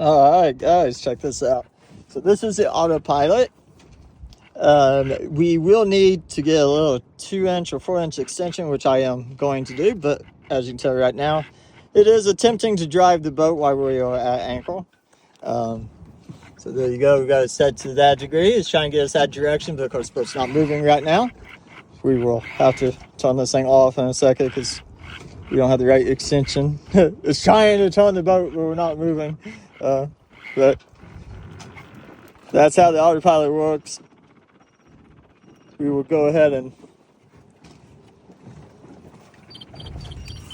All right, guys, check this out. So this is the autopilot. We will need to get a little 2-inch or 4-inch extension, which I am going to do. But as you can tell right now, it is attempting to drive the boat while we are at anchor. So there you go. We got it set to that degree. It's trying to get us that direction, but of course the boat's not moving right now. We will have to turn this thing off in a second because we don't have the right extension. It's trying to turn the boat, but we're not moving. But that's how the autopilot works. We will go ahead and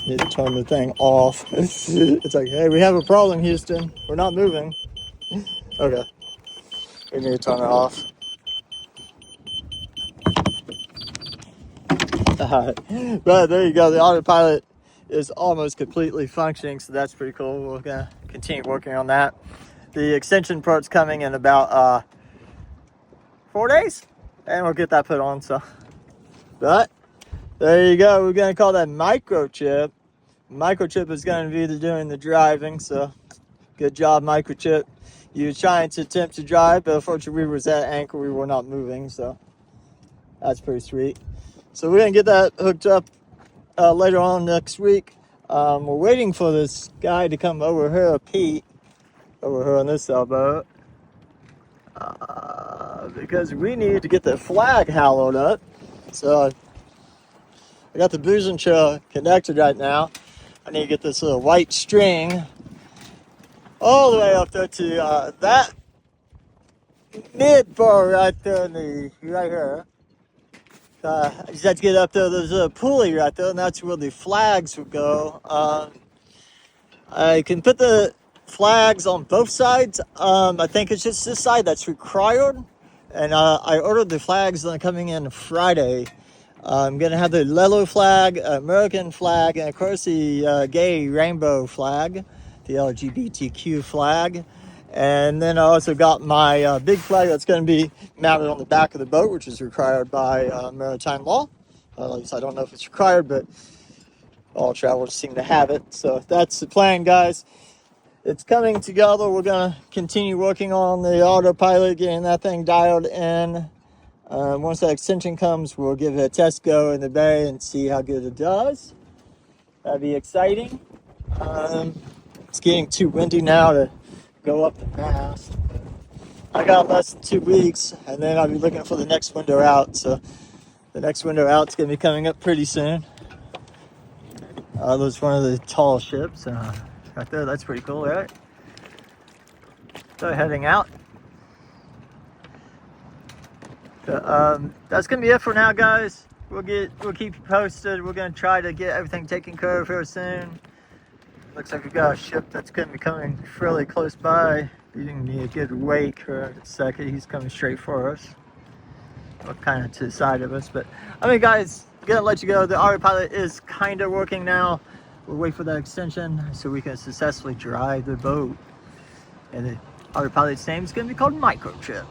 need to turn the thing off. It's like, hey, we have a problem, Houston. We're not moving. Okay. We need to turn it off. Alright. But there you go. The autopilot is almost completely functioning, so that's pretty cool. We're going to continue working on that. The extension part's coming in about 4 days, and we'll get that put on. So, but there you go. We're going to call that Microchip. Microchip is going to be doing the driving, so good job, Microchip. You were trying to attempt to drive, but unfortunately we was at anchor. We were not moving, so that's pretty sweet. So we're going to get that hooked up later on next week. We're waiting for this guy to come over here, Pete, over here on this sailboat, because we need to get the flag hollowed up. So I got the boozing trail connected right now. I need to get this little white string all the way up there to that mid bar right there right here. I just have to get up there. There's a pulley right there, and that's where the flags would go. I can put the flags on both sides. I think it's just this side that's required. And I ordered the flags that are coming in Friday. I'm going to have the yellow flag, American flag, and of course the gay rainbow flag, the LGBTQ flag. And then I also got my big flag that's going to be mounted on the back of the boat, which is required by maritime law. At least I don't know if it's required, but all travelers seem to have it. So that's the plan, guys. It's coming together. We're going to continue working on the autopilot, getting that thing dialed in. Once that extension comes, we'll give it a test go in the bay and see how good it does. That'd be exciting. It's getting too windy now to go up the mast. I got less than 2 weeks, and then I'll be looking for the next window out. So the next window out's going to be coming up pretty soon. There's one of the tall ships right there. That's pretty cool, right? So heading out. So, that's going to be it for now, guys. We'll keep you posted. We're going to try to get everything taken care of here soon. Looks like we've got a ship that's going to be coming fairly close by. You need a good wake for a second. He's coming straight for us. Or kind of to the side of us. But, I mean, guys, I'm going to let you go. The autopilot is kind of working now. We'll wait for that extension so we can successfully drive the boat. And the autopilot's name is going to be called Microchip.